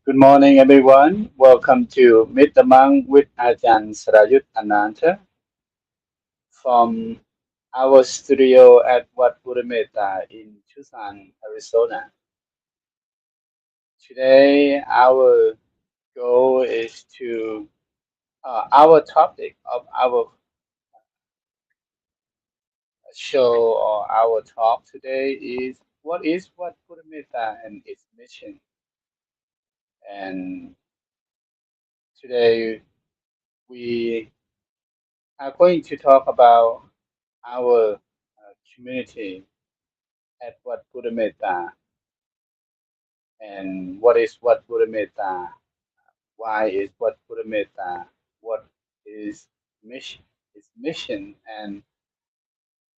Good morning, everyone. Welcome to Meet the Monk with Ajahn Sarayut Arnanta from our studio at Wat Buddhametta in Tucson, Arizona. Today, our goal is our topic of our show or our talk today is what is Wat Buddhametta and its mission. And today, we are going to talk about our community at Wat Buddhametta and what is Wat Buddhametta, why is Wat Buddhametta, what is mission, its mission and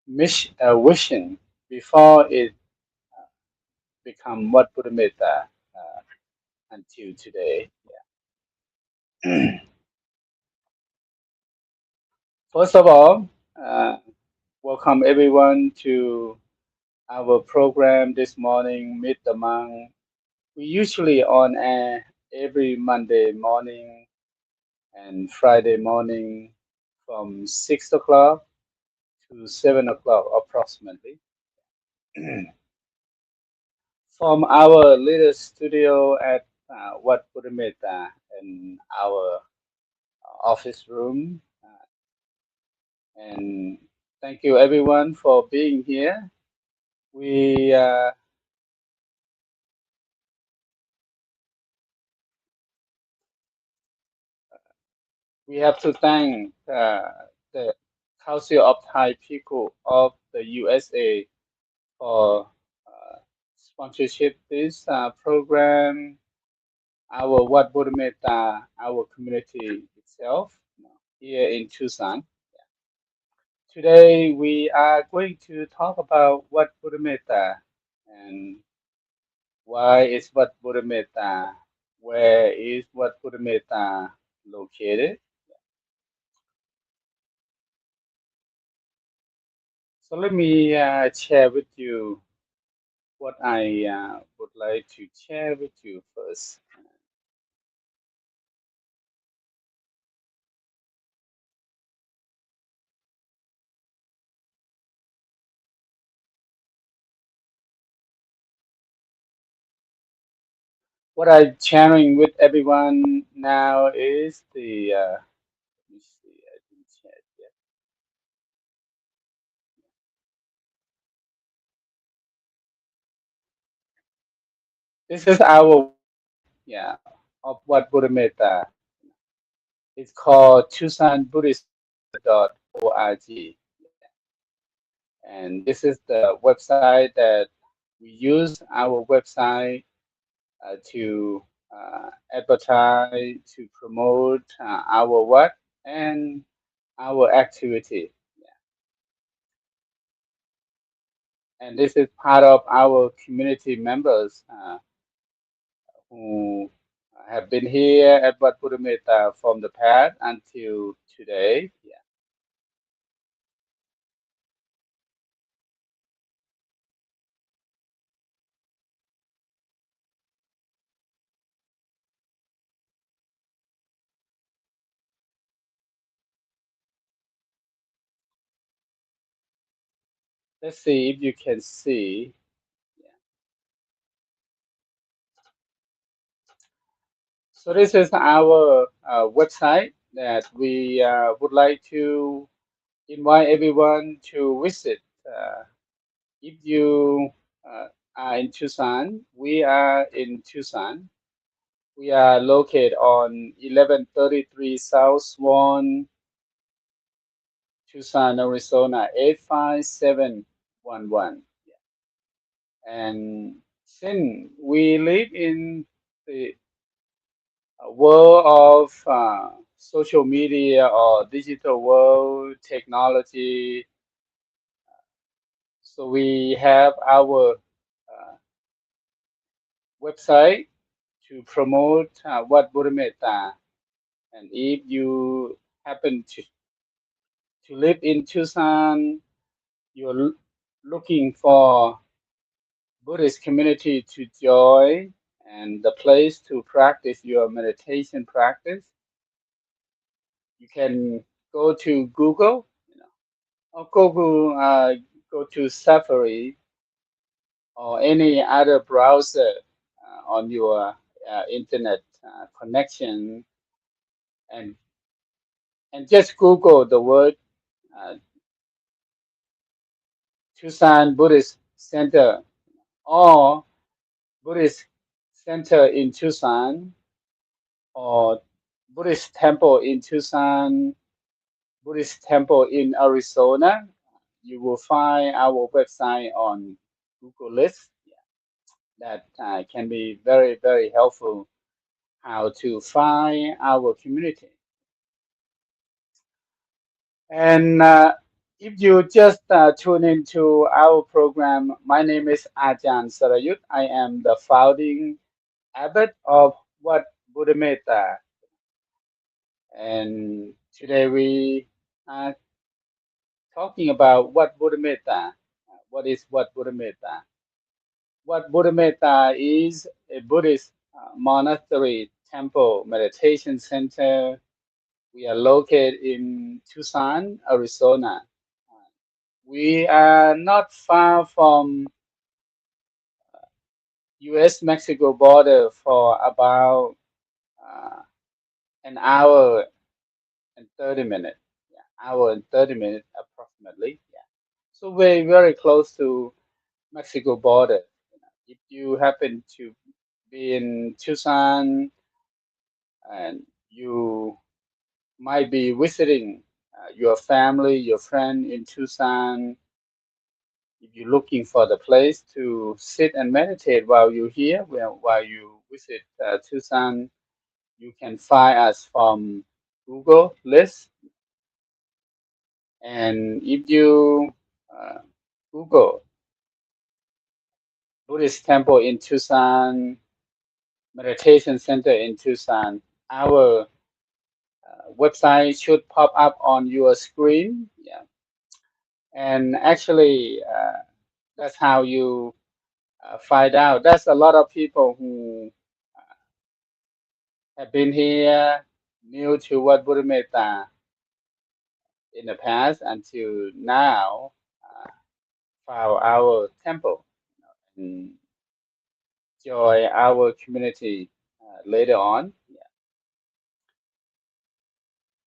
vision before it become Wat Buddhametta until today. Yeah. First of all, welcome everyone to our program this morning, Meet the Monk. We usually on air every Monday morning and Friday morning from 6 o'clock to 7 o'clock approximately. From our little studio at Wat Buddhametta in our office room. And thank you everyone for being here. We we have to thank the Council of Thai People of the USA for sponsorship this program, our Wat Buddhametta, our community itself here in Tucson. Today we are going to talk about Wat Buddhametta and why is Wat Buddhametta, where is Wat Buddhametta located. So let me share with you what I would like to share with you first. What I'm sharing with everyone now is let me see, I didn't share it yet. This is our of Wat Buddhametta. It's called tucsonbuddhist.org. And this is the website that we use our website to advertise, to promote our work and our activity. And this is part of our community members who have been here at Wat Buddhametta from the past until today. Yeah. Let's see if you can see. Yeah. So this is our website that we would like to invite everyone to visit. If you are in Tucson, we are in Tucson. We are located on 1133 South Swan, Tucson, Arizona 85711. And since we live in the world of social media or digital world technology, so we have our website to promote Wat Buddhametta. And if you happen to live in Tucson, you're looking for Buddhist community to join and the place to practice your meditation practice, you can go to Google, or go to Safari or any other browser on your internet connection, and just Google the word uh, Tucson Buddhist Center or Buddhist Center in Tucson or Buddhist Temple in Tucson, Buddhist Temple in Arizona. You will find our website on Google list. That can be very, very helpful how to find our community. And if you just tune into our program, my name is Ajahn Sarayut. I am the founding abbot of Wat Buddhametta. And today we are talking about Wat Buddhametta. What is Wat Buddhametta? Wat Buddhametta is a Buddhist monastery, temple, meditation center. We are located in Tucson, Arizona. We are not far from U.S.-Mexico border for about uh, an hour and 30 minutes. Yeah, hour and 30 minutes approximately. Yeah. So we're very close to Mexico border. If you happen to be in Tucson and you might be visiting your family, your friend in Tucson, if you're looking for the place to sit and meditate while you're here, while you visit Tucson, you can find us from Google list. And if you uh, Google Buddhist temple in Tucson, meditation center in Tucson, our website should pop up on your screen. Yeah. And actually, that's how you find out. There's a lot of people who have been here new to Wat Buddhametta in the past until now, found our temple and join our community later on.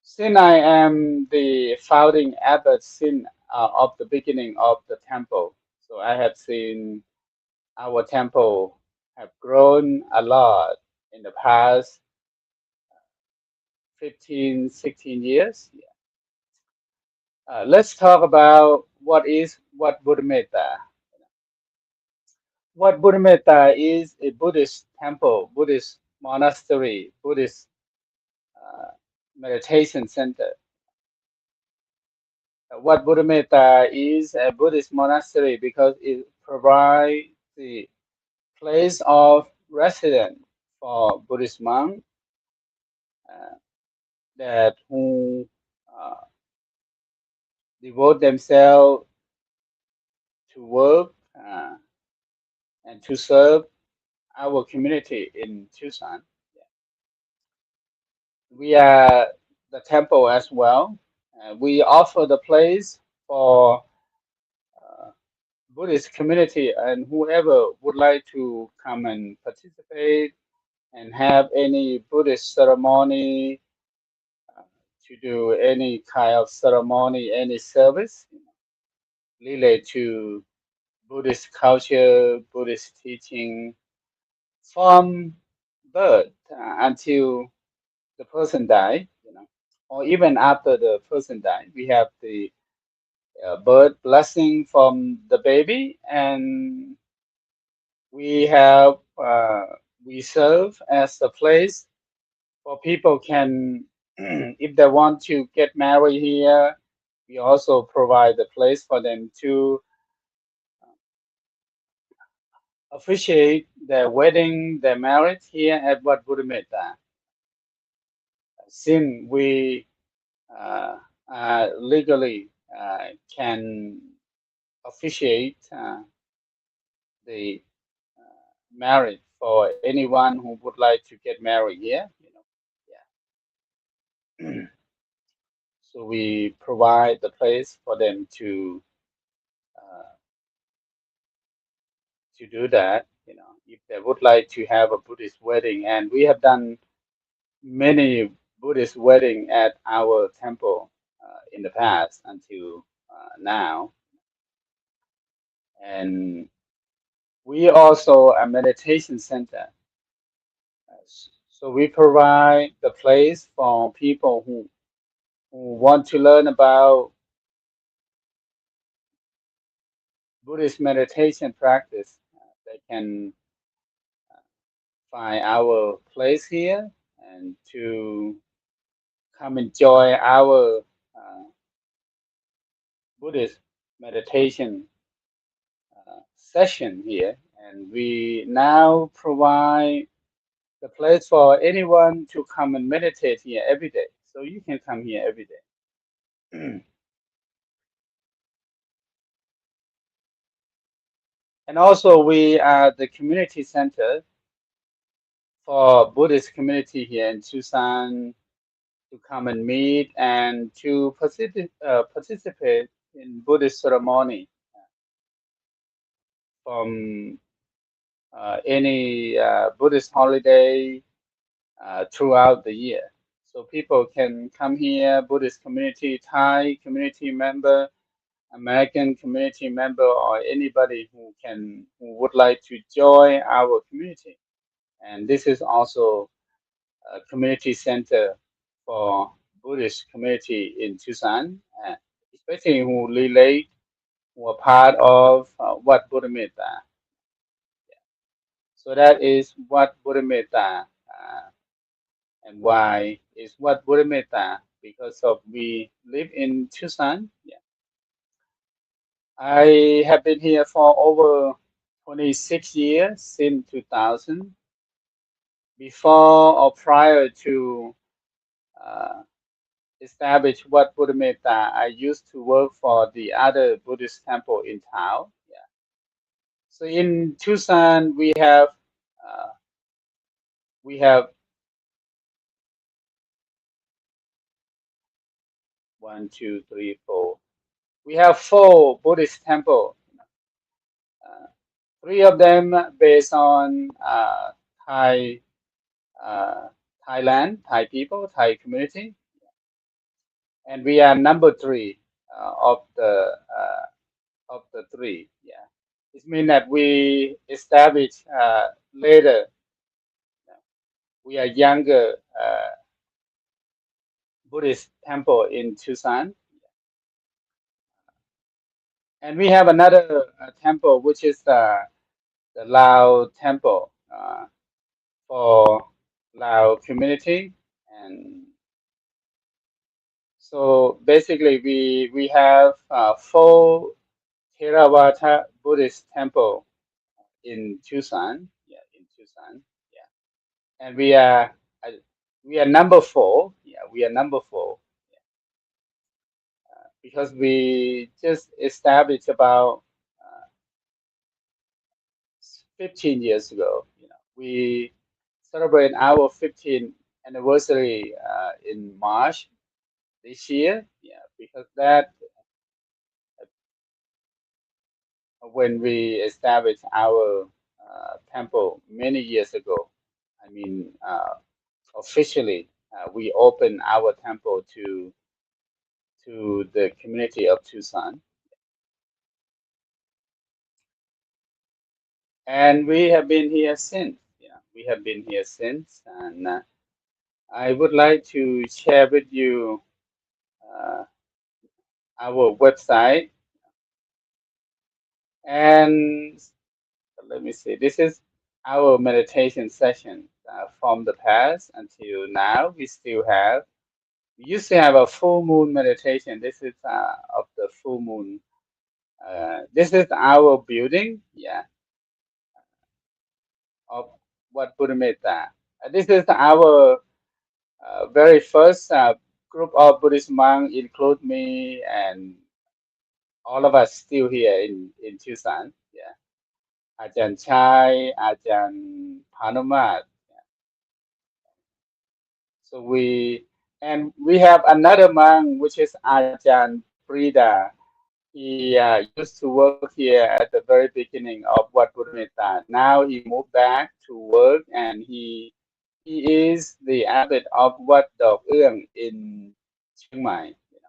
Since I am the founding abbot since of the beginning of the temple, so I have seen our temple have grown a lot in the past 15, 16 years. Let's talk about what is Wat Buddhametta. Wat Buddhametta is a Buddhist temple, Buddhist monastery, Buddhist uh, meditation center. Wat Buddhametta is a Buddhist monastery because it provides the place of residence for Buddhist monks uh, that who uh, devote themselves to work and to serve our community in Tucson. We are the temple as well. We offer the place for Buddhist community and whoever would like to come and participate and have any Buddhist ceremony, to do any kind of ceremony, any service related to Buddhist culture, Buddhist teaching from birth until the person died, or even after the person died. We have the birth blessing from the baby, and we have we serve as a place for people can, if they want to get married here, we also provide a place for them to officiate their wedding, their marriage here at Wat Buddhametta. Since we legally can officiate the marriage for anyone who would like to get married here, yeah. So we provide the place for them uh, to do that. If they would like to have a Buddhist wedding, and we have done many Buddhist wedding at our temple in the past until now, and we also a meditation center. So we provide the place for people who want to learn about Buddhist meditation practice. They can find our place here and to come enjoy our Buddhist meditation session here. And we now provide the place for anyone to come and meditate here every day. So you can come here every day. And also we are the community center for Buddhist community here in Tucson to come and meet and to participate in Buddhist ceremony from any Buddhist holiday throughout the year. So people can come here, Buddhist community, Thai community member, American community member, or anybody who would like to join our community. And this is also a community center for Buddhist community in Tucson, especially who relate, who are part of Wat Buddhametta. So that is Wat Buddhametta. And why is Wat Buddhametta? Because of we live in Tucson. Yeah. I have been here for over 26 years since 2000. Before or prior to uh, establish Wat Buddhametta, I used to work for the other Buddhist temple in town. Yeah. So in Tucson, uh, we have 1, 2, 3, 4. We have 4 Buddhist temples. Uh, 3 of them based on Thai, uh, Thailand, Thai people, Thai community, and we are number 3 of the 3. Yeah, it means that we established later. We are younger Buddhist temple in Tucson, and we have another temple which is the Lao temple for Lao community, and so basically we have 4 Theravada Buddhist temple in Tucson. Yeah, in Tucson. Yeah, and uh, we are number 4. Yeah, we are number 4 because we just established about uh, 15 years ago. We celebrate our 15th anniversary in March this year. Yeah, because that when we established our temple many years ago, I mean, officially, we open our temple to the community of Tucson, and we have been here since. Yeah, we have been here since, and I would like to share with you uh, our website. And let me see, this is our meditation session from the past until now. We used to have a full moon meditation. This is of the full moon. This is our building, yeah, of Wat Buddhametta. This is our very first group of Buddhist monks, include me and all of us still here in Tucson. Yeah, Ajahn Chai, Ajahn Panumat. So we have another monk which is Ajahn Prida. He used to work here at the very beginning of Wat Buddhametta. Now he moved back to work, and he is the abbot of Wat Dok Eung in Chiang Mai. Yeah.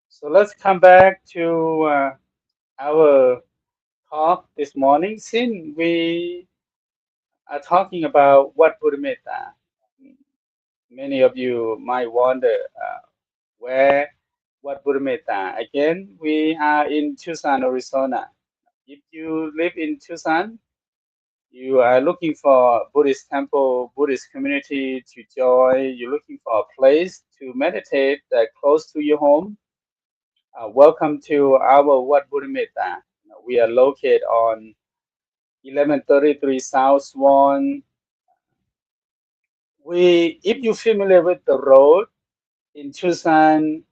So let's come back to our talk this morning. Since we are talking about Wat Buddhametta, many of you might wonder where Wat Buddhametta. Again, we are in Tucson, Arizona. If you live in Tucson, you are looking for Buddhist temple, Buddhist community to join, you're looking for a place to meditate close to your home, welcome to our Wat Buddhametta. We are located on 1133 South Swan. If you're familiar with the road in Tucson,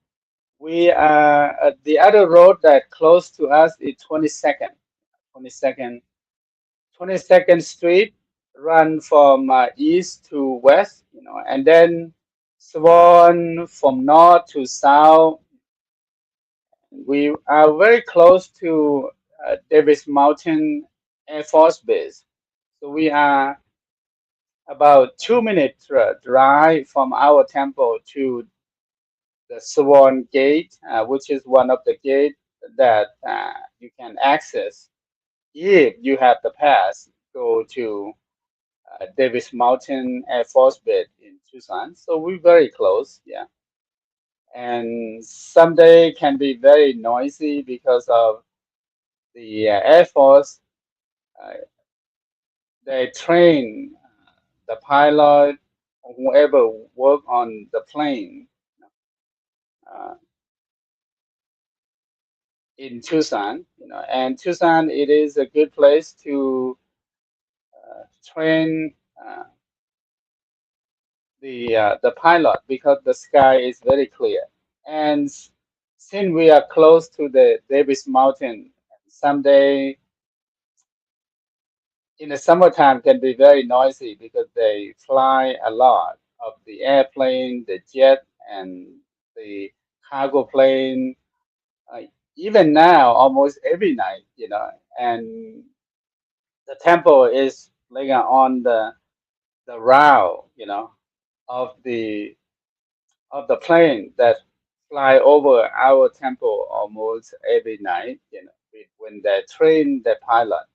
we are the other road that close to us is 22nd 22nd Street, run from east to west, and then Swan from north to south. We are very close to Davis Mountain Air Force Base. So we are about 2 minutes drive from our temple to the Swan Gate, which is one of the gates that you can access if you have the pass. Go to Davis Mountain Air Force Base in Tucson. So we're very close, yeah. And someday can be very noisy because of the Air Force. Uh, they train the pilot or whoever work on the plane uh, in Tucson, and Tucson, it is a good place to train the pilot because the sky is very clear. And since we are close to the Davis Mountain, someday in the summertime can be very noisy because they fly a lot of the airplane, the jet, and the cargo plane. Uh, Even now, almost every night, and the temple is like on the route, of the plane that fly over our temple almost every night, when they train the pilot.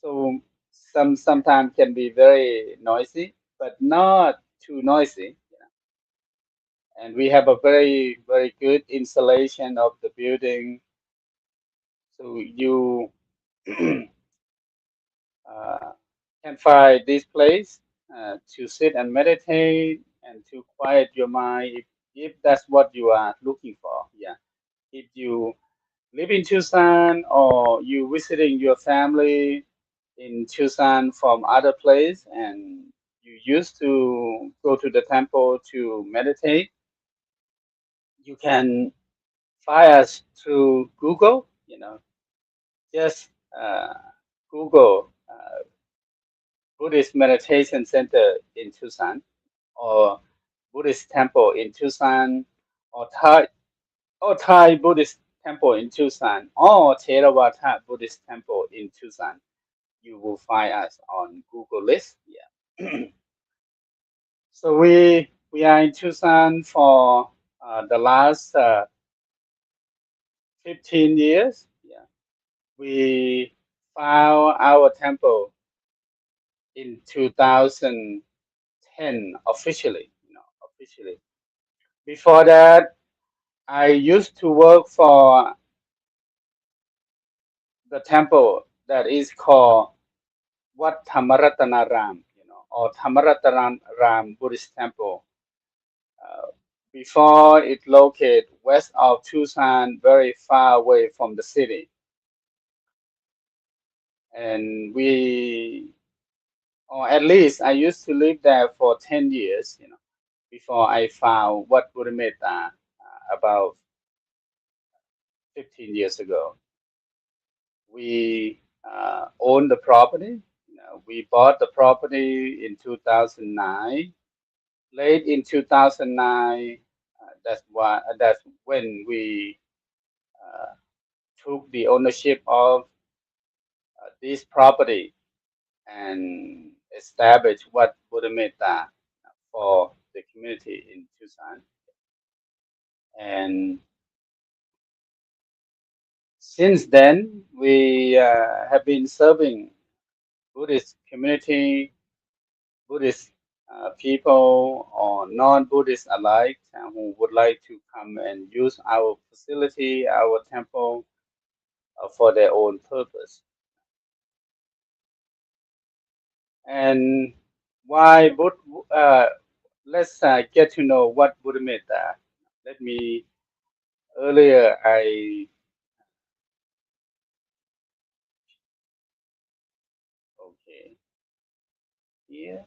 So sometimes can be very noisy, but not too noisy. And we have a very, very good insulation of the building. So you uh, can find this place to sit and meditate and to quiet your mind if that's what you are looking for. Yeah. If you live in Tucson or you visiting your family in Tucson from other place and you used to go to the temple to meditate, you can find us through Google, just Google Buddhist Meditation Center in Tucson or Buddhist Temple in Tucson or Thai Buddhist temple in Tucson, or Theravada Buddhist temple in Tucson, you will find us on Google list. Yeah. So we are in Tucson for the last 15 years. Yeah. We found our temple in 2010 officially. Officially. Before that, I used to work for the temple that is called Wat Buddhametta, or Thamaratanam Buddhist Temple. Uh, Before it located west of Tucson, very far away from the city, and or at least I used to live there for 10 years, before I found Wat Buddhametta about 15 years ago. We own the property. We bought the property in 2009. Late in 2009, that's when we uh, took the ownership of this property and established Wat Buddhametta for the community in Tucson. And since then, we have been serving Buddhist community, Buddhist people or non-Buddhist alike who would like to come and use our facility, our temple for their own purpose. And why let's get to know what Buddhametta. Let me earlier I okay here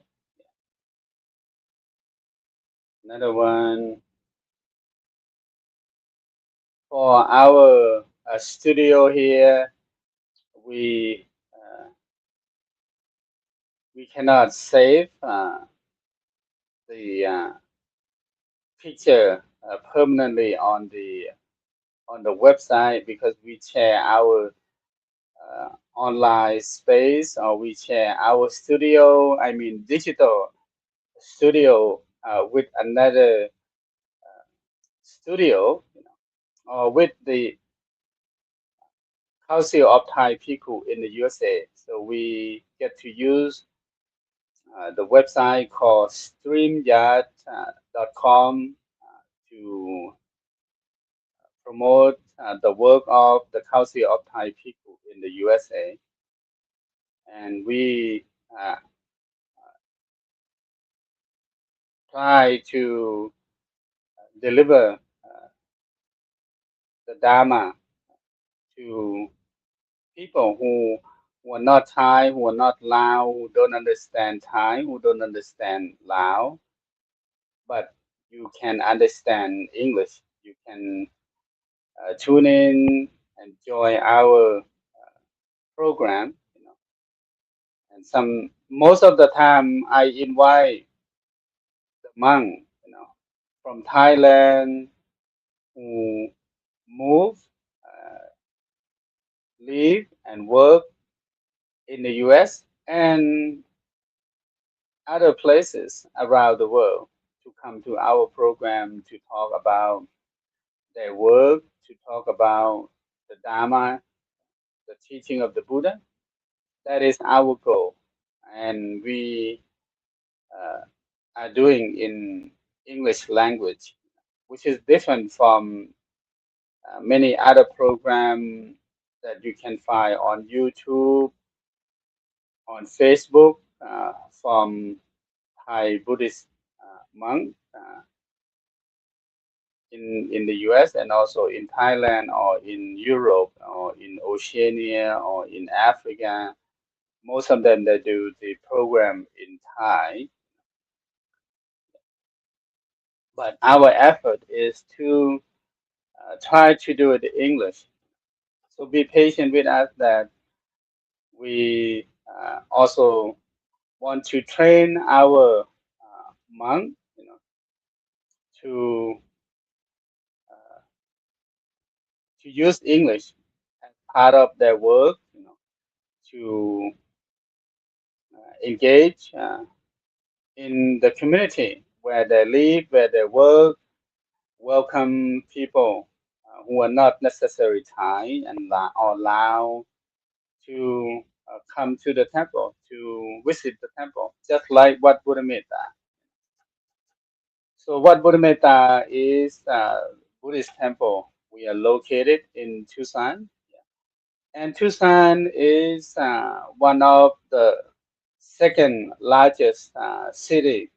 another one for our studio here. We we cannot save the picture permanently on the website because we share our online space or we share our studio. I mean digital studio with another studio, or with the Council of Thai people in the USA. So we get to use the website called streamyard.com to promote the work of the Council of Thai people in the USA. And we uh, try to deliver the Dharma to people who are not Thai, who are not Lao, who don't understand Thai, who don't understand Lao, but you can understand English. You can tune in and join our program. And most of the time, I invite the monk, from Thailand who move, uh, live, and work in the U.S. and other places around the world to come to our program to talk about their work, to talk about the Dharma, the teaching of the Buddha. That is our goal. And we uh, are doing in English language, which is different from many other programs that you can find on YouTube, on Facebook, from Thai Buddhist monks in the US and also in Thailand or in Europe or in Oceania or in Africa. Most of them they do the program in Thai, but our effort is to try to do it in English. So be patient with us that we also want to train our monk, to to use English as part of their work, to engage in the community where they live, where they work, welcome people who are not necessarily Thai and or Lao to come to the temple, to visit the temple, just like Wat Buddhametta. So Wat Buddhametta is a Buddhist temple. We are located in Tucson, and Tucson is one of the second largest city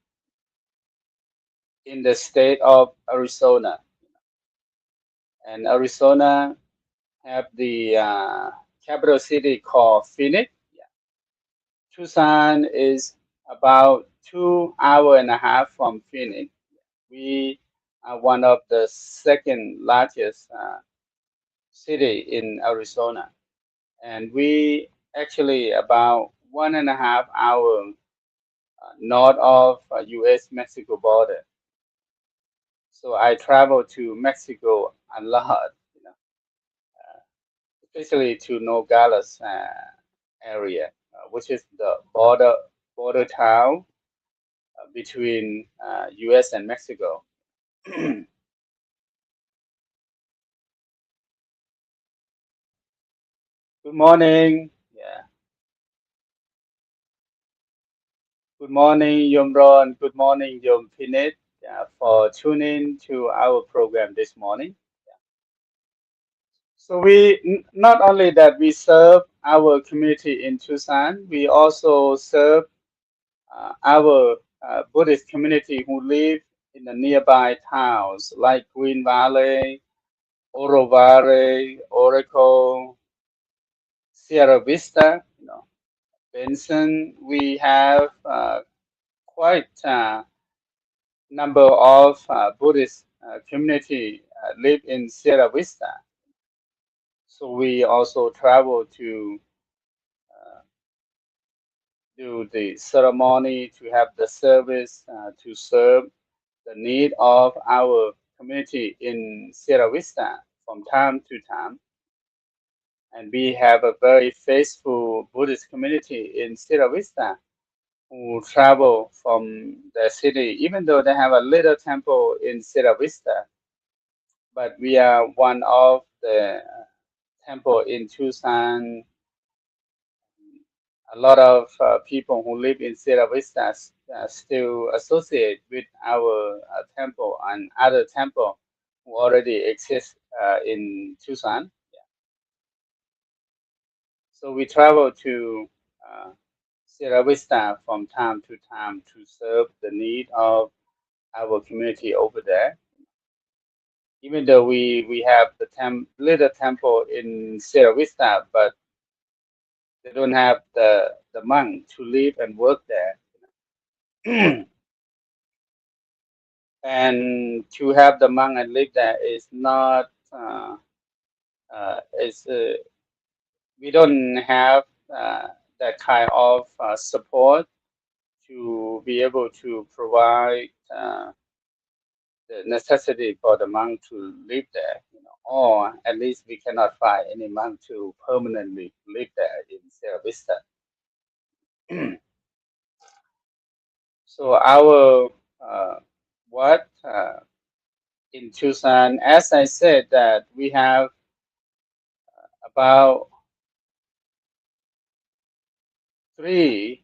in the state of Arizona. And Arizona have the capital city called Phoenix. Tucson is about 2 hours and a half from Phoenix. We are one of the second largest city in Arizona, and we actually about 1.5 hours north of U.S. Mexico border. So I travel to Mexico a lot, especially to Nogales area, which is the border town between U.S. and Mexico. Good morning. Yeah. Good morning, Yom Ron. Good morning, Yom Pinet, for tuning to our program this morning. So we not only that we serve our community in Tucson, we also serve our Buddhist community who live in the nearby towns like Green Valley, Oro Valley, Oracle, Sierra Vista, Benson. We have quite a number of Buddhist community live in Sierra Vista. So we also travel to do the ceremony, to have the service, to serve the need of our community in Sierra Vista from time to time. And we have a very faithful Buddhist community in Sierra Vista who travel from the city, even though they have a little temple in Sierra Vista, but we are one of the temple in Tucson. A lot of people who live in Sierra Vista still associate with our temple and other temple who already exist in Tucson. So we travel to Sierra Vista from time to time to serve the need of our community over there. Even though we have the little temple in Sierra Vista, but they don't have the monk to live and work there. And to have the monk and live there is not is we don't have that kind of support to be able to provide the necessity for the monk to live there, or at least we cannot find any monk to permanently live there in Sierra Vista. So our what in Tucson, as I said, that we have about three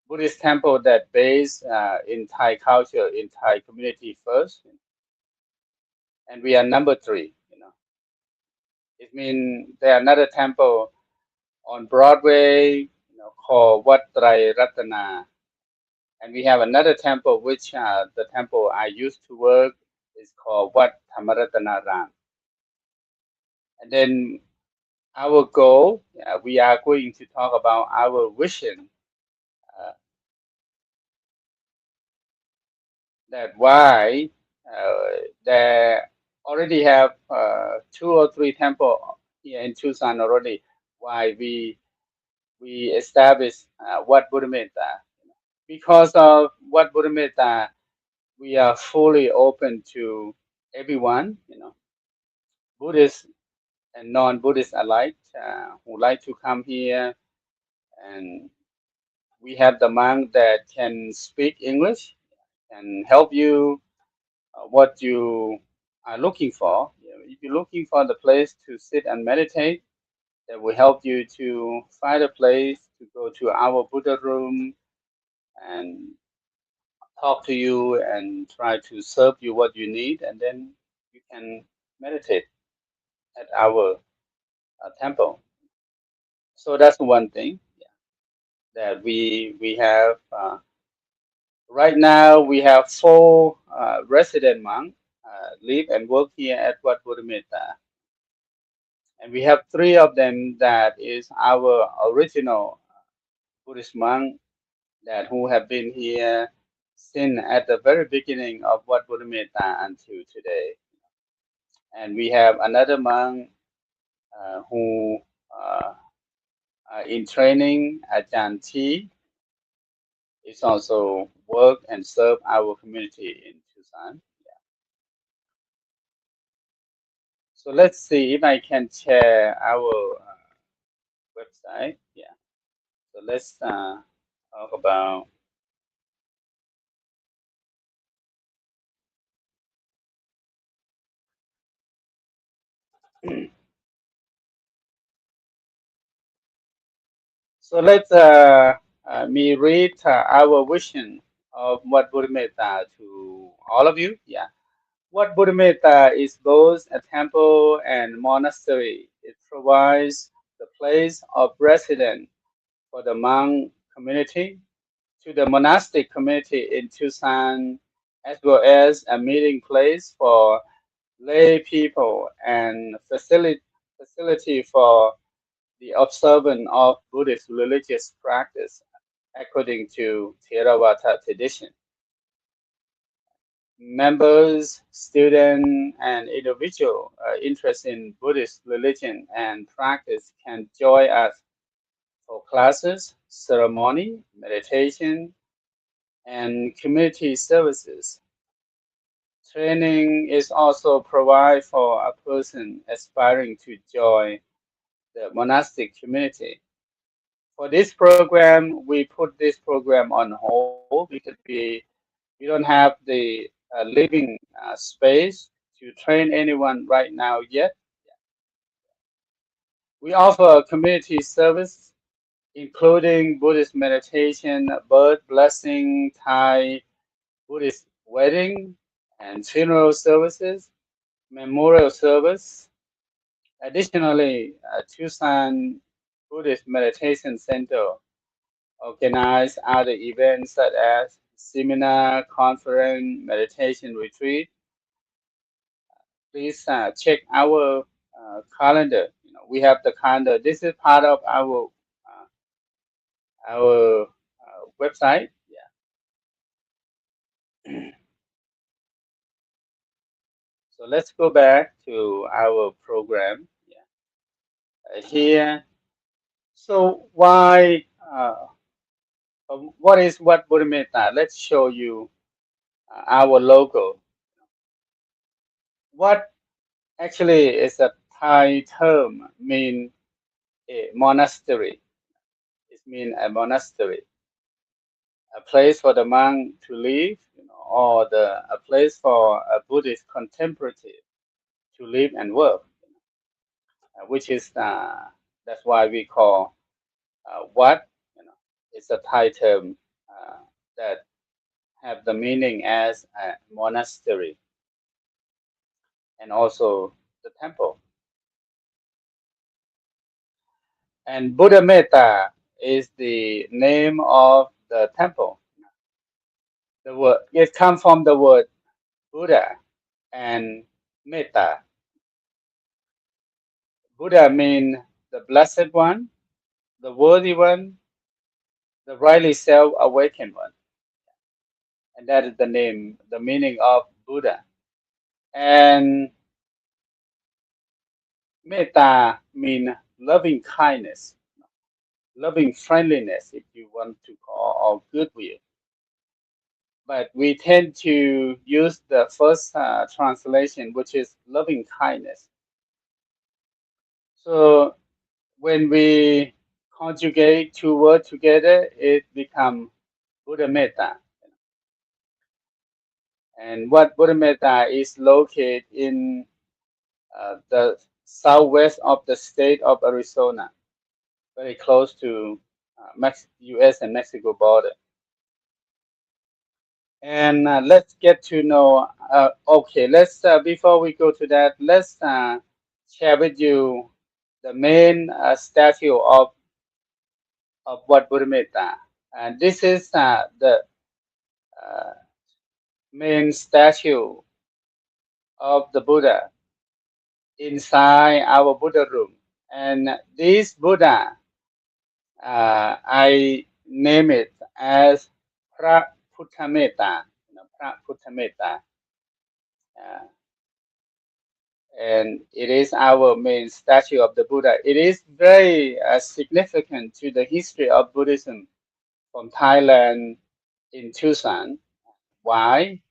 Buddhist temple that based in Thai culture, in Thai community first, and we are number three. It means there are another temple on Broadway, called Wat Ratana, and we have another temple which the temple I used to work is called Wat Ram. And then our goal, we are going to talk about our vision. Uh, that why they already have 2 or 3 temples here in Tucson already. Why we established Wat Buddhametta. Because of Wat Buddhametta, we are fully open to everyone. Buddhists and non-Buddhists alike who like to come here, and we have the monk that can speak English and help you what you are looking for. You know, if you're looking for the place to sit and meditate, that will help you to find a place to go to our Buddha room and talk to you and try to serve you what you need, and then you can meditate at our temple. So that's one thing that we have. Right now, we have four resident monks live and work here at Wat Buddhametta, and we have three of them that is our original Buddhist monk that who have been here since at the very beginning of Wat Buddhametta until today. And we have another monk who uh, are in training, Ajahn T, is also work and serve our community in Tucson. So let's see if I can share our website. Yeah. So let's talk about. So let's me read our vision of what Buddhametta to all of you. Yeah. What Buddhametta is both a temple and monastery. It provides the place of residence for the monk community to the monastic community in Tucson, as well as a meeting place for lay people and facility for the observance of Buddhist religious practice according to Theravada tradition. Members, students, and individuals interested in Buddhist religion and practice can join us for classes, ceremony, meditation, and community services. Training is also provided for a person aspiring to join the monastic community. For this program, we put this program on hold because we don't have the living space to train anyone right now yet. We offer community service, including Buddhist meditation, birth blessing, Thai Buddhist wedding and funeral services, memorial service. Additionally, Tucson Buddhist Meditation Center organize other events such as seminar, conference, meditation retreat. Please check our calendar. You know, we have the calendar. This is part of our website. Yeah. So let's go back to our program. Yeah. Here. So why? What is Wat Buddhametta? Let's show you our logo. What actually is a Thai term mean a monastery. It means a monastery, a place for the monk to live, you know, or a place for a Buddhist contemplative to live and work, which is that's why we call Wat. You know, it's a Thai term that have the meaning as a monastery and also the temple. And Buddha Metta is the name of the temple. The word it comes from the word Buddha and Metta. Buddha means the blessed one, the worthy one, the rightly self-awakened one, and that is the name, the meaning of Buddha. And Metta means loving kindness, loving friendliness, if you want to call, or goodwill. But we tend to use the first translation, which is loving kindness. So when we conjugate two words together, it becomes Buddhametta. And Wat Buddhametta is located in the southwest of the state of Arizona, very close to U.S. and Mexico border. And let's get to know. Okay, let's before we go to that, let's share with you the main statue of Wat Buddhametta. And this is the uh, main statue of the Buddha inside our Buddha room. And this Buddha, I name it as Pra Buddhametta, Pra Buddhametta. Uh, and it is our main statue of the Buddha. It is very significant to the history of Buddhism from Thailand in Tucson. Why?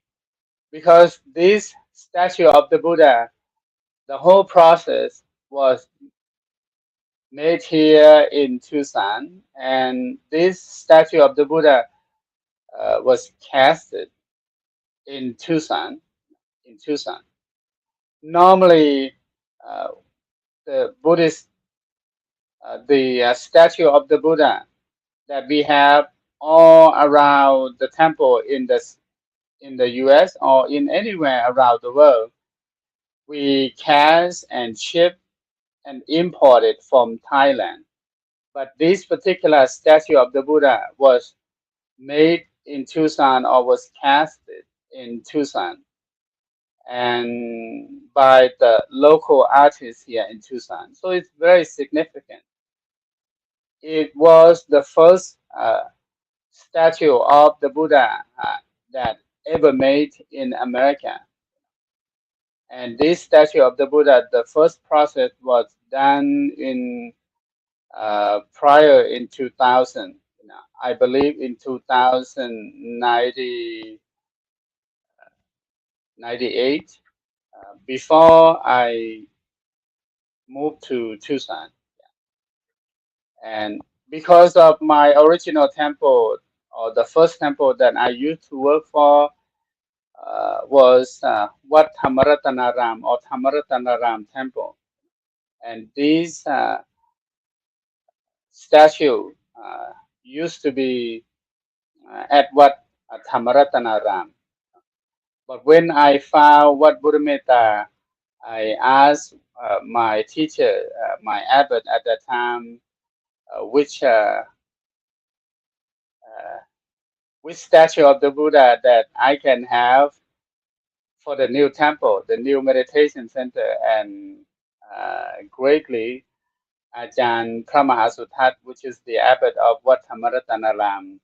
Because this statue of the Buddha, the whole process was made here in Tucson, and this statue of the Buddha was casted in Tucson. In Tucson, normally uh, the Buddhist, the statue of the Buddha that we have all around the temple in the U.S. or in anywhere around the world, we cast and ship and import it from Thailand. But this particular statue of the Buddha was made in Tucson or was casted in Tucson and by the local artists here in Tucson. So it's very significant. It was the first statue of the Buddha that ever made in America. And this statue of the Buddha, the first process was done in prior in 2000. I believe in 2098, before I moved to Tucson. And because of my original temple, or the first temple that I used to work for, was Wat Buddhametta or Thammaratanaram temple. And this statue used to be at Wat Thammaratanaram. But when I found Wat Buddhametta, I asked my teacher, my abbot at that time, which uh, which statue of the Buddha that I can have for the new temple, the new meditation center, and greatly Ajahn Sarayut, which is the abbot of Wat Buddhametta,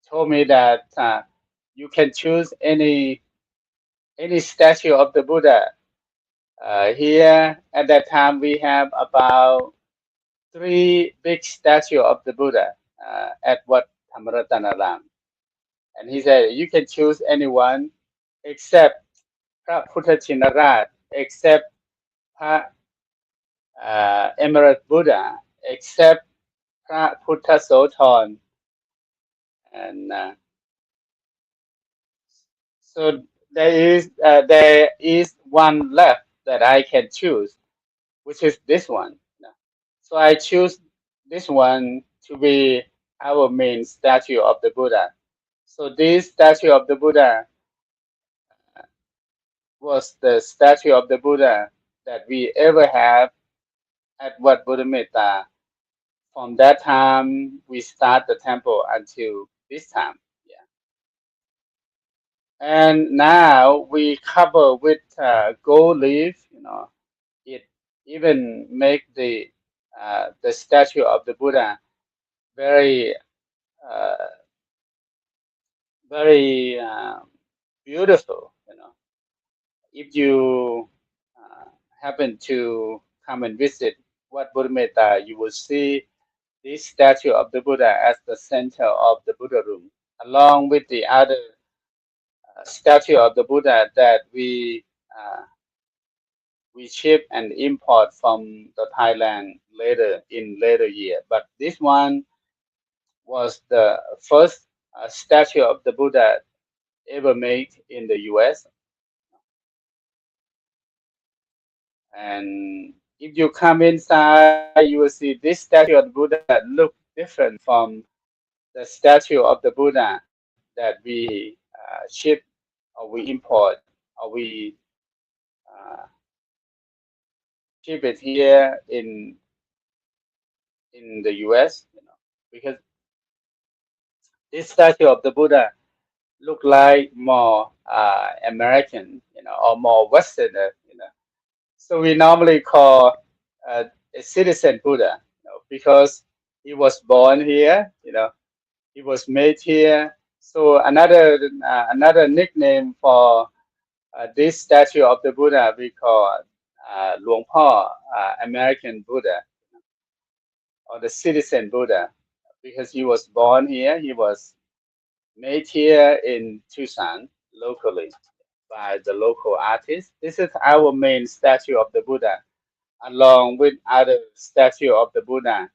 told me that you can choose any statue of the Buddha. Here at that time we have about three big statues of the Buddha at Wat Buddhametta. And he said, you can choose anyone except Praพุทธชินราช, except Pra Emerald Buddha, except Praพุทธโสธร. And so there is one left that I can choose, which is this one. So I choose this one to be our main statue of the Buddha. So this statue of the Buddha was the statue of the Buddha that we ever have at Wat Buddhametta. From that time, we start the temple until this time. Yeah. And now we cover with gold leaf. It even make the statue of the Buddha very uh, very beautiful. If you happen to come and visit Wat Buddhametta, you will see this statue of the Buddha as the center of the Buddha room, along with the other statue of the Buddha that we we ship and import from the Thailand later year. But this one was the first statue of the Buddha ever made in the U.S. And if you come inside, you will see this statue of the Buddha look different from the statue of the Buddha that we ship or we import or we uh, ship it here in the U.S. Because this statue of the Buddha look like more American, or more Westerner. So we normally call uh, a citizen Buddha, because he was born here, he was made here. So another nickname for this statue of the Buddha we call Luang Po, American Buddha, or the citizen Buddha, because he was born here, he was made here in Tucson locally by the local artist. This is our main statue of the Buddha, along with other statue of the Buddha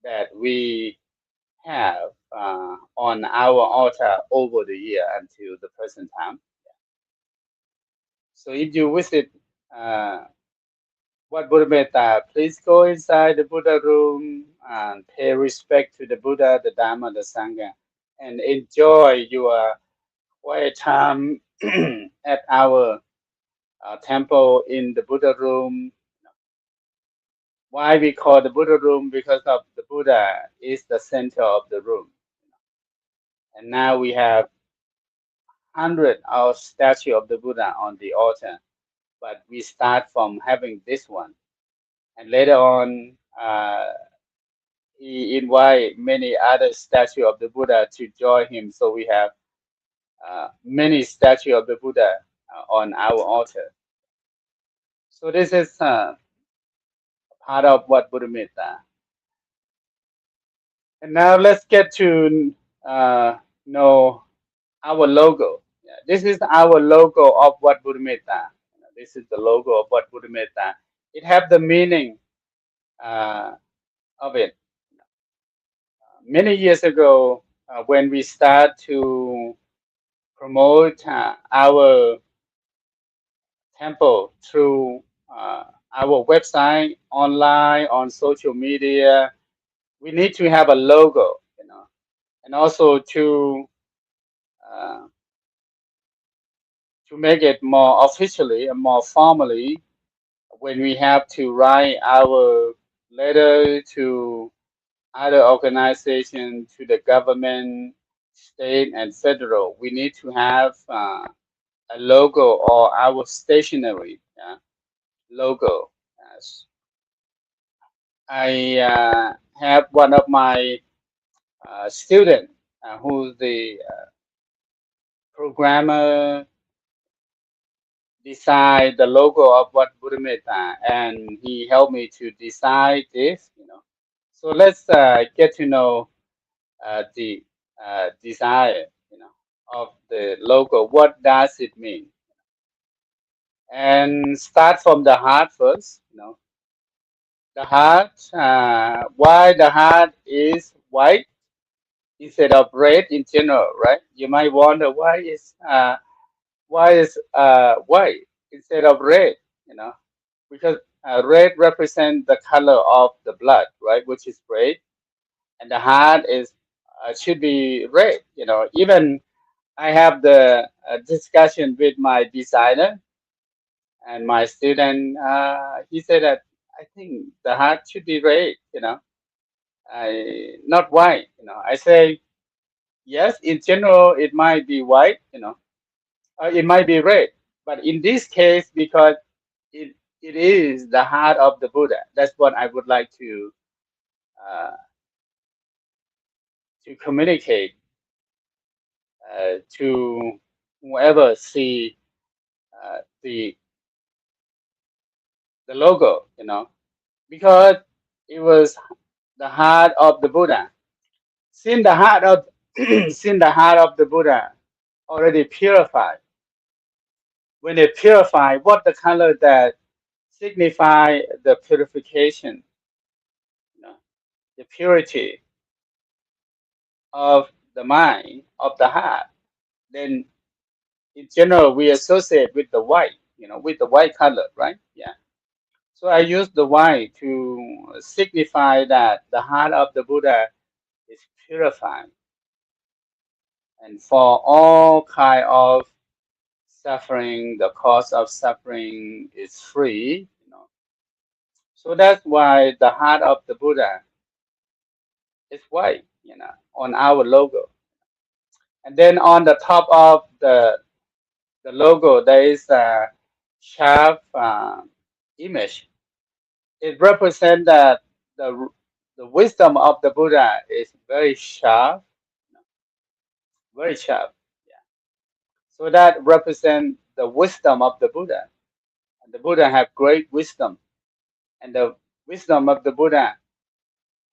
that we have on our altar over the year until the present time. So if you visit Wat Buddhametta, please go inside the Buddha room and pay respect to the Buddha, the Dharma, the Sangha, and enjoy your quiet time at our temple in the Buddha room. Why we call the Buddha room? Because of the Buddha is the center of the room. And now we have hundred of statue of the Buddha on the altar, but we start from having this one, and later on he invite many other statue of the Buddha to join him. So we have many statue of the Buddha on our altar. So this is part of Wat Buddhametta. And now let's get to know our logo. Yeah, this is our logo of Wat Buddhametta. This is the logo of Wat Buddhametta. It have the meaning of it. Many years ago, when we start to promote our temple through our website, online, on social media, we need to have a logo, and also uh, to make it more officially and more formally, when we have to write our letter to other organizations, to the government, state, and federal, we need to have a logo or our stationery logo. Yes. I have one of my students who's the programmer decide the logo of Wat Buddhametta, and he helped me to decide this. So let's get to know the desire, of the logo. What does it mean? And start from the heart first. The heart. Why the heart is white instead of red in general, right? You might wonder why is white instead of red? Because red represents the color of the blood, right, which is red, and the heart is should be red. Even I have the discussion with my designer and my student. He said that I think the heart should be red. Not white. I say yes. In general, it might be white. It might be red, but in this case, because it is the heart of the Buddha. That's what I would like uh, to communicate to whoever see the logo. Because it was the heart of the Buddha. Since the heart of since the heart of the Buddha already purified. When it purified, what the color that signify the purification, you know, the purity of the mind, of the heart. Then in general, we associate with the white, with the white color, right? Yeah. So I use the white to signify that the heart of the Buddha is purified, and for all kind of suffering, the cause of suffering is free. So that's why the heart of the Buddha is white, on our logo. And then on the top of the logo, there is a sharp image. It represents that the the wisdom of the Buddha is very sharp, very sharp. Yeah. So that represents the wisdom of the Buddha. And the Buddha have great wisdom, and the wisdom of the Buddha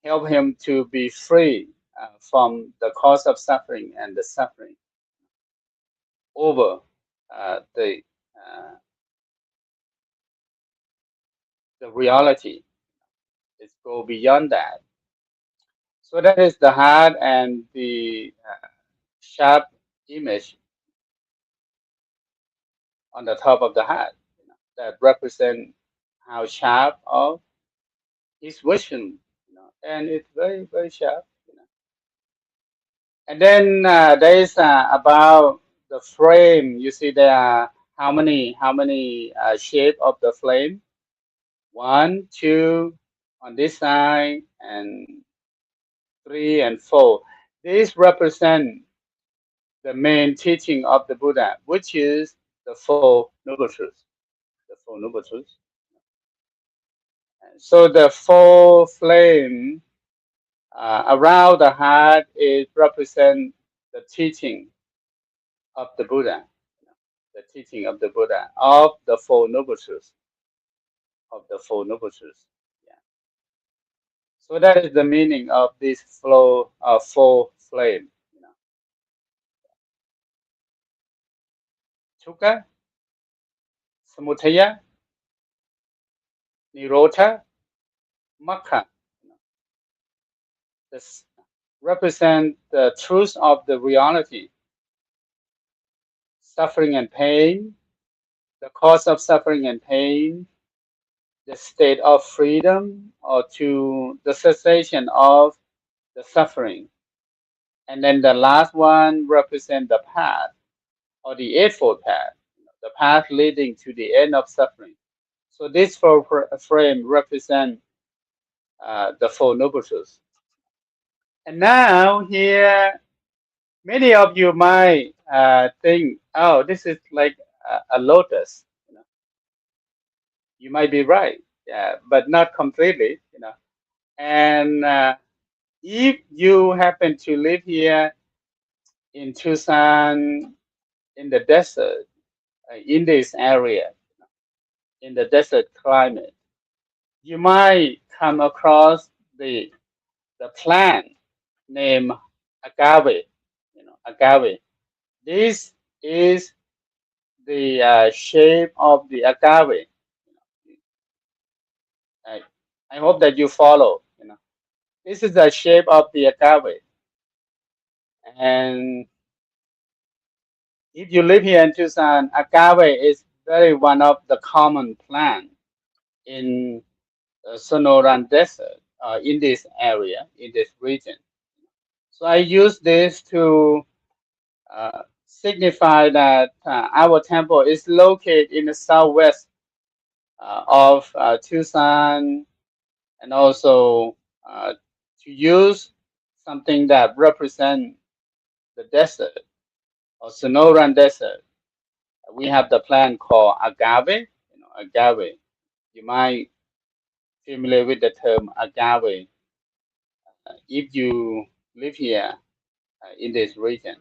help him to be free from the cause of suffering and the suffering over the reality. It go beyond that. So that is the heart and the sharp image on the top of the heart, that represent how sharp of his vision, and it's very very sharp. And then there is about the frame. You see there are how many shape of the flame? One, two on this side, and three and four. These represent the main teaching of the Buddha, which is the Four Noble Truths. The Four Noble Truths. So the four flame around the heart is represent the teaching of the Buddha, the teaching of the Buddha of the Four Noble Truths, of the Four Noble Truths. Yeah. So that is the meaning of this flow of four flame. Dukkha, Samudaya, Nirodha, Mokkha. This represent the truth of the reality, suffering and pain, the cause of suffering and pain, the state of freedom, or to the cessation of the suffering. And then the last one represent the path, or the Eightfold Path, the path leading to the end of suffering. So this frame represent the Four Noble Truths. And now here, many of you might think, oh, this is like a lotus. You might be right, yeah, but not completely. And if you happen to live here in Tucson, in the desert, in this area, in the desert climate, you might come across the plant named agave. Agave. This is the shape of the agave. I, I hope that you follow. This is the shape of the agave, and if you live here in Tucson, agave is very one of the common plant in Sonoran Desert, in this area, in this region. So I use this to signify that our temple is located in the southwest of Tucson, and also to use something that represents the desert or Sonoran Desert. We have the plant called agave. Agave. You might familiar with the term agave if you live here in this region.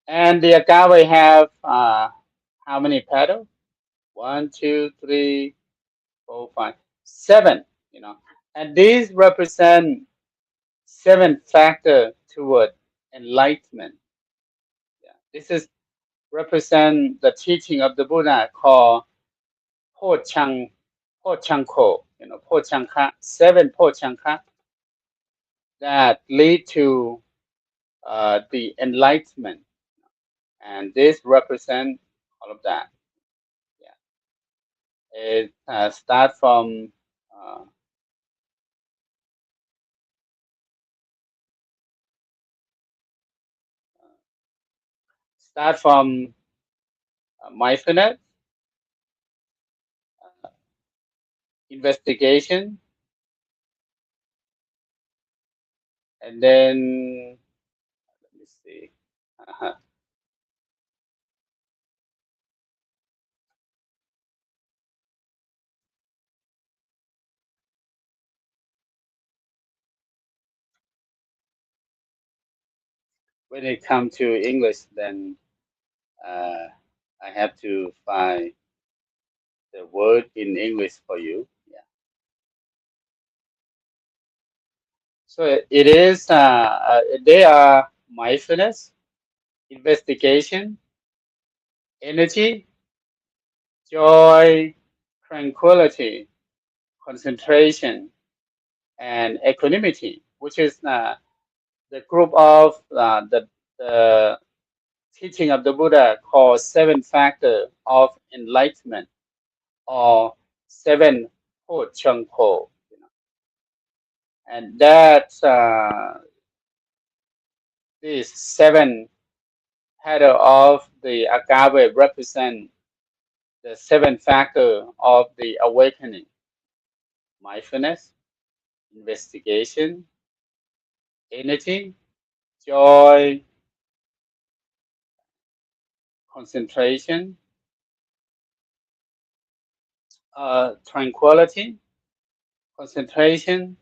And the agave have how many petals? One, two, three, four, five, seven. And these represent seven factors toward enlightenment. Yeah. This is represent the teaching of the Buddha called Pochang, Pochanko, Pochanka, 7 Pochanka that lead to the enlightenment, and this represent all of that. Yeah, it start from uh, mindfulness, investigation, and then let me see. Uh, when it comes to English, then uh, I have to find the word in English for you. Yeah. So it is. They are mindfulness, investigation, energy, joy, tranquility, concentration, and equanimity, which is the group of the teaching of the Buddha called 7 factor of enlightenment or 7 Ho. And that these 7 petal of the agave represent the 7 factor of the awakening: mindfulness, investigation, energy, joy, concentration, tranquility, concentration,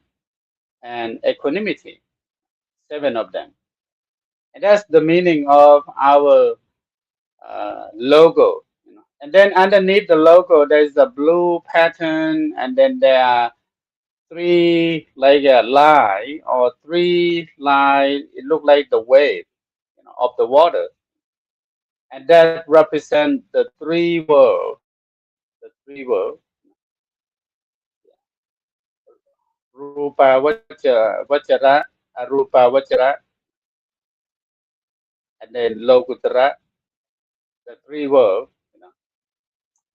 and equanimity. 7 of them. And that's the meaning of our logo. And then underneath the logo, there's a blue pattern, and then there are three like a line or three line. It look like the wave, of the water, and that represents the three world. The three world: Rupa, Vajra, Arupa, Vajra, and then Lokuttara, the three world.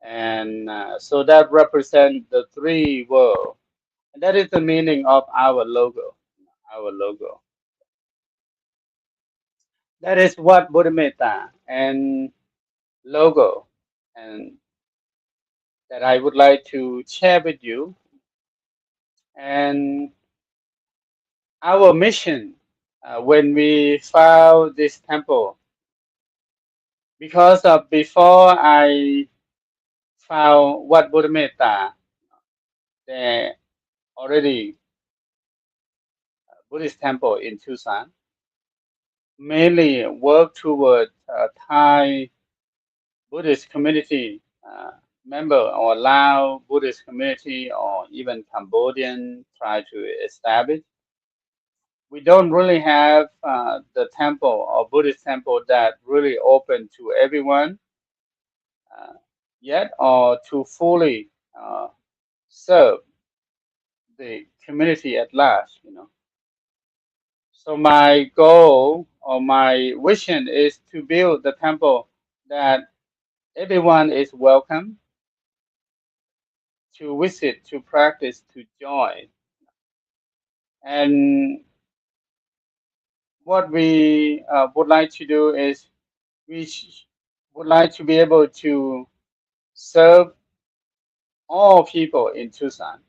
And so that represents the three world. And that is the meaning of our logo. Our logo. That is what Buddhametta and logo, and that I would like to share with you. And our mission when we found this temple, because of before I found Wat Buddhametta, the already Buddhist temple in Tucson, mainly work toward Thai Buddhist community member or Lao Buddhist community or even Cambodian try to establish. We don't really have the temple or Buddhist temple that really open to everyone uh, yet, or to fully serve the community at large. So my goal or my vision is to build the temple that everyone is welcome to visit, to practice, to join. And what we would like to do is would like to be able to serve all people in Tucson.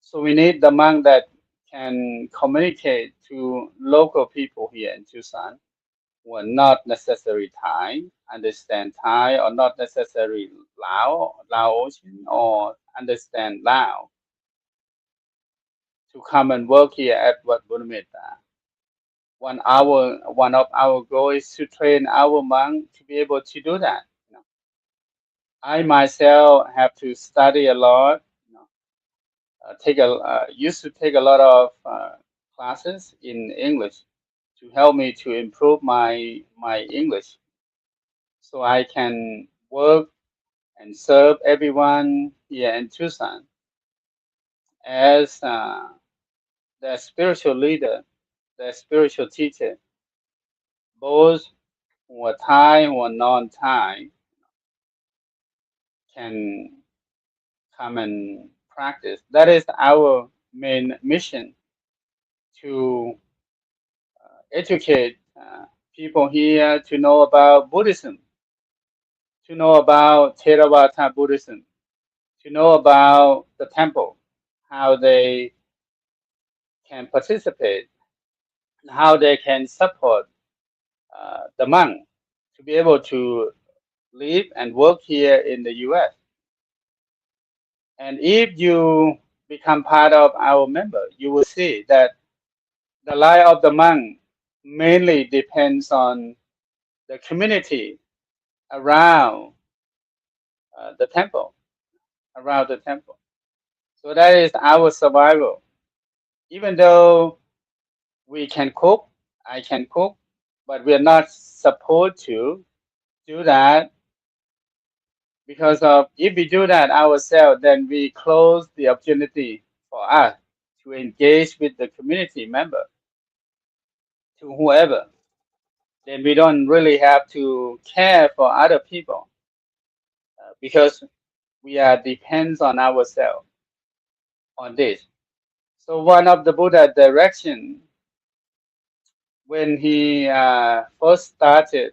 So we need the monk that can communicate to local people here in Tucson who are not necessarily Thai, understand Thai, or not necessarily Laotian, or understand Lao, to come and work here at Wat Buddhametta. One of our goals is to train our monk to be able to do that. I myself have to study a lot. Take a used to take a lot of classes in English to help me to improve my English, so I can work and serve everyone here in Tucson as their spiritual leader, their spiritual teacher, both who are Thai or non-Thai can come and practice. That is our main mission, to educate people here to know about Buddhism, to know about Theravada Buddhism, to know about the temple, how they can participate, how they can support the monk to be able to live and work here in the US. And if you become part of our member, you will see that the life of the monk mainly depends on the community around the temple, around the temple. So that is our survival. Even though we can cook, I can cook, but we are not supposed to do that, because of if we do that ourselves, then we close the opportunity for us to engage with the community member, to whoever. Then we don't really have to care for other people, because we are depends on ourselves on this. So one of the Buddha direction, when he first started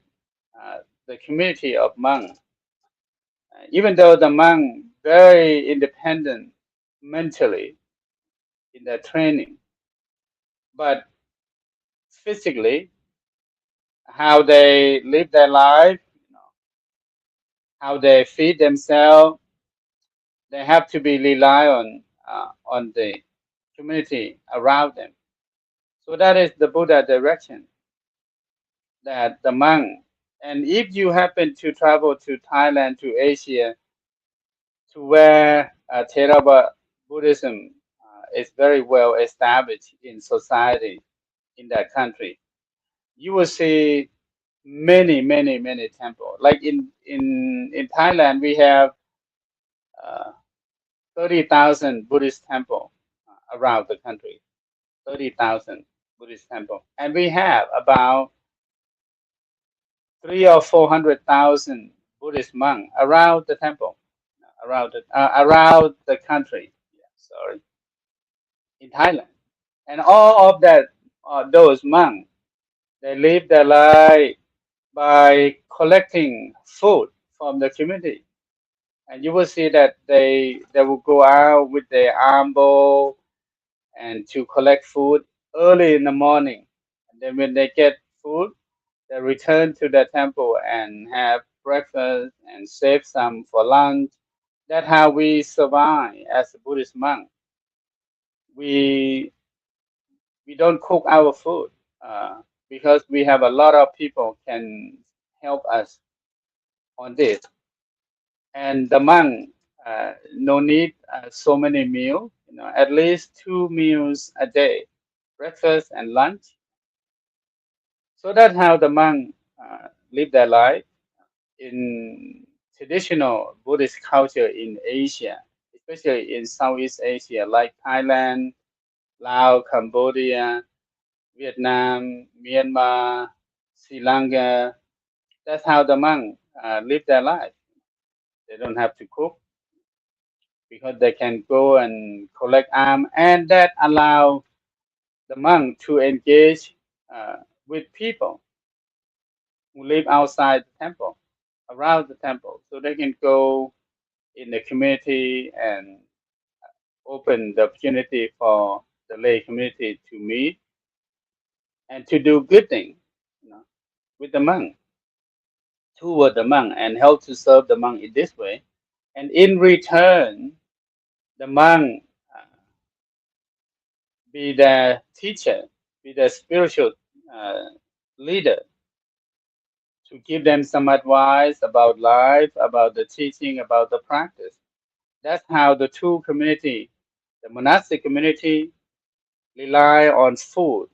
the community of monks, even though the monk very independent mentally in their training, but physically, how they live their life, how they feed themselves, they have to be rely on the community around them. So that is the Buddha direction, that the monk. And if you happen to travel to Thailand, to Asia, to where Theravada Buddhism is very well established in society in that country, you will see many temples. Like in Thailand, we have uh, 30,000 Buddhist temple around the country. 30,000 Buddhist temple, and we have about 300,000 or 400,000 Buddhist monks around the temple, around the country. Yeah, sorry, in Thailand, and all of that, those monks, they live their life by collecting food from the community, and you will see that they will go out with their arm bowl and to collect food early in the morning, and then when they get food, they return to the temple and have breakfast and save some for lunch. That's how we survive as a Buddhist monk. We we don't cook our food because we have a lot of people can help us on this. And the monk no need so many meals. At least 2 meals a day, breakfast and lunch. So that's how the monk live their life in traditional Buddhist culture in Asia, especially in Southeast Asia, like Thailand, Laos, Cambodia, Vietnam, Myanmar, Sri Lanka. That's how the monk live their life. They don't have to cook because they can go and collect alms, and that allow the monk to engage with people who live outside the temple, around the temple, so they can go in the community and open the opportunity for the lay community to meet and to do good things, with the monk, toward the monk, and help to serve the monk in this way. And in return, the monk be the teacher, be the spiritual uh, leader, to give them some advice about life, about the teaching, about the practice. That's how the two community, the monastic community, rely on food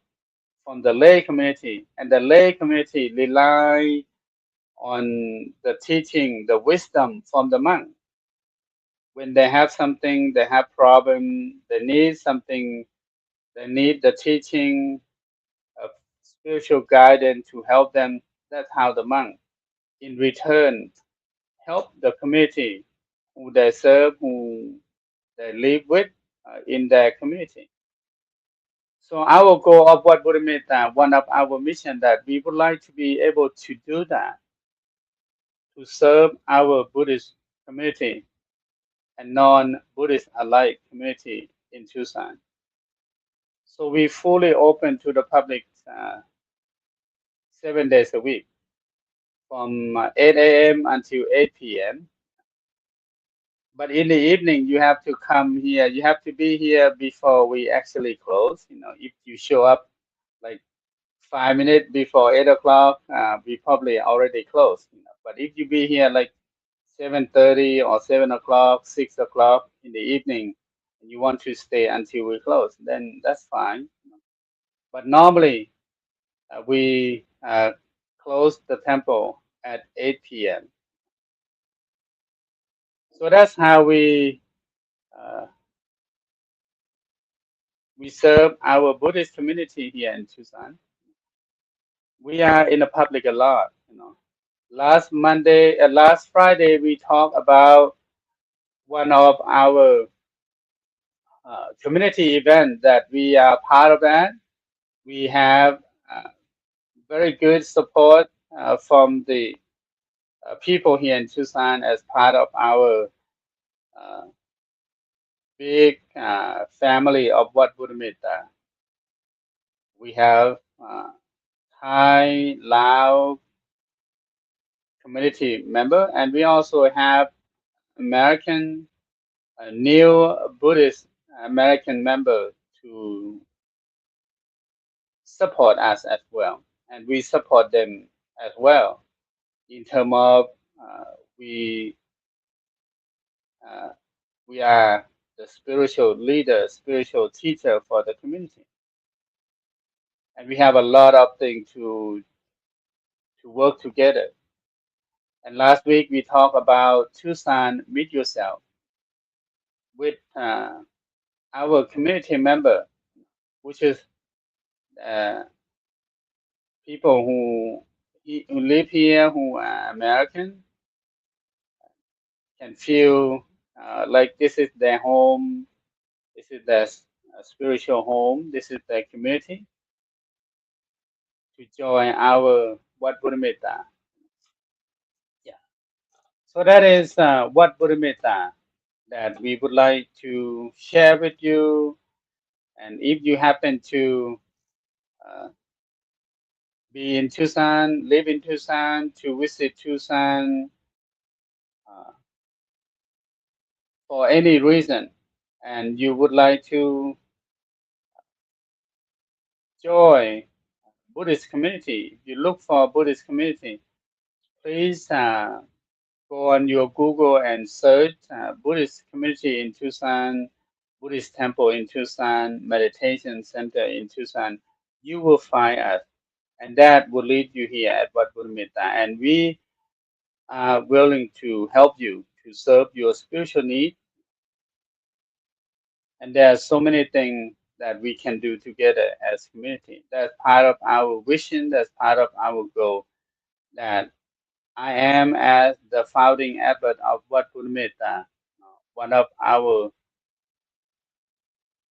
from the lay community, and the lay community rely on the teaching, the wisdom from the monk. When they have something, they have problem, they need something, they need the teaching of spiritual guidance to help them. That's how the monk, in return, help the community who they serve, who they live with in their community. So our goal of Wat Buddhametta, one of our mission that we would like to be able to do that, to serve our Buddhist community and non-Buddhist alike community in Tucson. So we fully open to the public 7 days a week from 8 a.m. until 8 p.m. But in the evening, you have to come here. You have to be here before we actually close. If you show up like 5 minutes before 8 o'clock, we probably already closed. But if you be here like 7:30 or 7 o'clock, 6 o'clock in the evening, and you want to stay until we close, then that's fine. But normally we close the temple at 8 p.m. So that's how uh, we serve our Buddhist community here in Tucson. We are in the public a lot. Last Friday, we talked about one of our community events that we are part of that. We have uh, very good support from the people here in Tucson as part of our uh, big family of Wat Buddhametta. We have Thai, Lao community member, and we also have American, new Buddhist American member to support us as well, and we support them as well in terms of uh, we uh, we are the spiritual leader, spiritual teacher for the community, and we have a lot of things to work together. And last week we talked about Tucson Meet Yourself with our community member, which is uh, people who live here, who are American, can feel like this is their home, this is their spiritual home, this is their community, to join our Wat Buddhametta. Yeah. So that is Wat Buddhametta that we would like to share with you. And if you happen to uh, be in Tucson, live in Tucson, to visit Tucson uh, for any reason, and you would like to join Buddhist community, you look for a Buddhist community, please go on your Google and search Buddhist community in Tucson, Buddhist temple in Tucson, meditation center in Tucson. You will find us, and that will lead you here at Wat Buddhametta. And we are willing to help you to serve your spiritual need. And there are so many things that we can do together as community. That's part of our vision. That's part of our goal. That I am as the founding abbot of Wat Buddhametta. One of our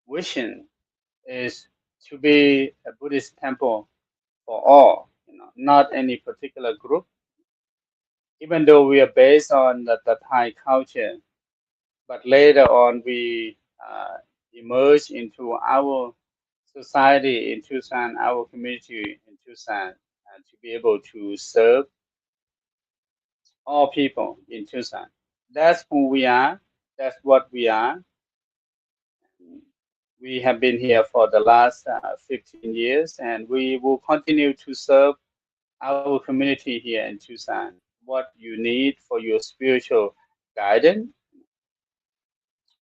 vision is to be a Buddhist temple for all, not any particular group. Even though we are based on the Thai culture, but later on we emerge into our society in Tucson, our community in Tucson, and to be able to serve all people in Tucson. That's who we are. That's what we are. We have been here for the last 15 years, and we will continue to serve our community here in Tucson. What you need for your spiritual guidance,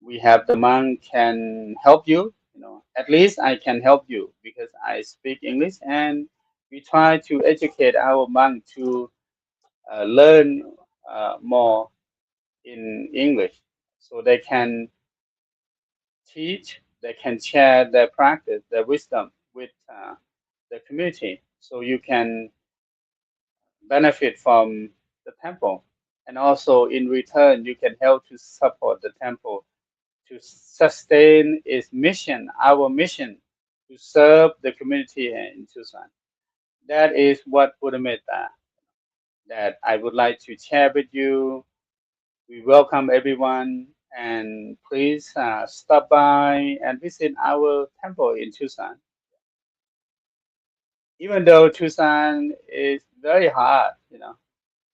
we have the monk can help you. At least I can help you because I speak English, and we try to educate our monk to learn more in English, so they can teach, they can share their practice, their wisdom with the community. So you can benefit from the temple, and also in return, you can help to support the temple to sustain its mission, our mission to serve the community in Tucson. That is what Buddhametta that I would like to share with you. We welcome everyone, and please stop by and visit our temple in Tucson. Even though Tucson is very hot,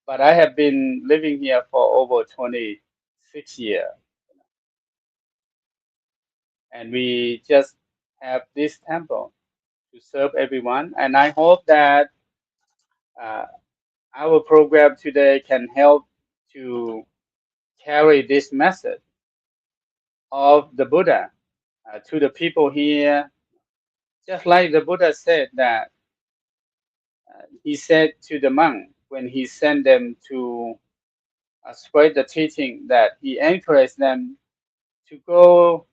but I have been living here for over 26 years, and we just have this temple to serve everyone. And I hope that uh, our program today can help to carry this message of the Buddha to the people here. Just like the Buddha said that he said to the monk when he sent them to spread the teaching, that he encouraged them to go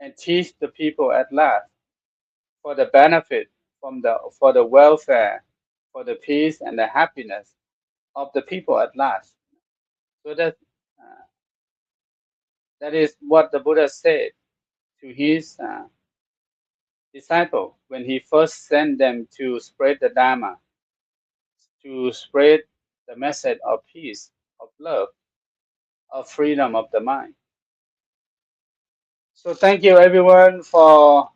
and teach the people at large for the benefit, for the welfare, for the peace and the happiness of the people at large. So uh, that is what the Buddha said to his disciple when he first sent them to spread the Dharma, to spread the message of peace, of love, of freedom of the mind. So thank you everyone for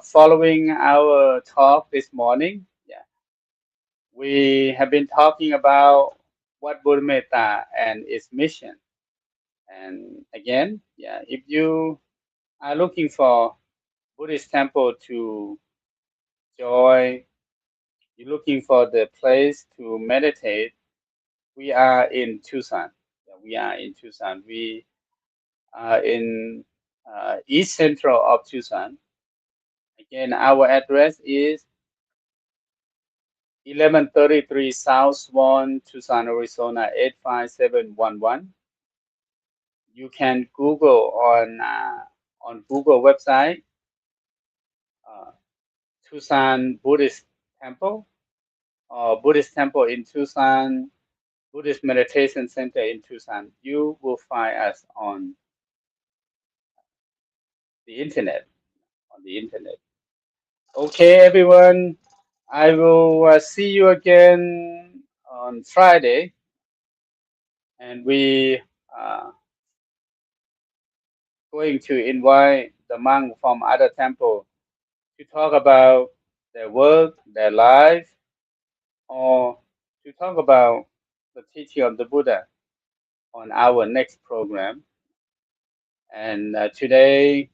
following our talk this morning. Yeah, we have been talking about Wat Buddhametta and its mission. And again, yeah, if you are looking for Buddhist temple to join, you're looking for the place to meditate, we are in Tucson. Yeah, we are in Tucson. We are in east central of Tucson. Again, our address is 1133 South Swan, Tucson, Arizona 85711. You can Google on Google website uh, Tucson Buddhist Temple or Buddhist Temple in Tucson, Buddhist Meditation Center in Tucson. You will find us on the internet. On the internet. Okay, everyone. I will see you again on Friday, and we are going to invite the monk from other temple to talk about their work, their life, or to talk about the teaching of the Buddha on our next program. And today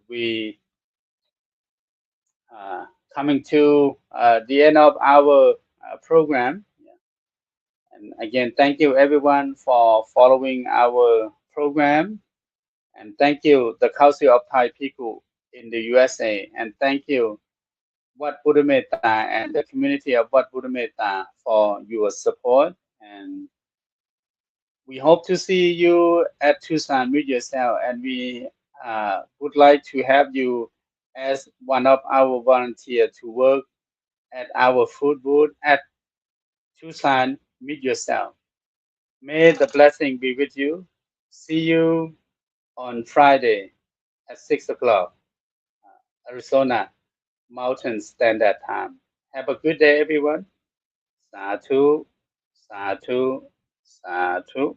we coming to the end of our program. And again, thank you everyone for following our program. And thank you, the Council of Thai People in the USA. And thank you, Wat Buddhametta and the community of Wat Buddhametta for your support. And we hope to see you at Tucson with yourself. And we would like to have you as one of our volunteers to work at our food booth at Tucson. Meet yourself. May the blessing be with you. See you on Friday at 6 o'clock, Arizona Mountain Standard Time. Have a good day, everyone. Sadhu, sadhu, sadhu.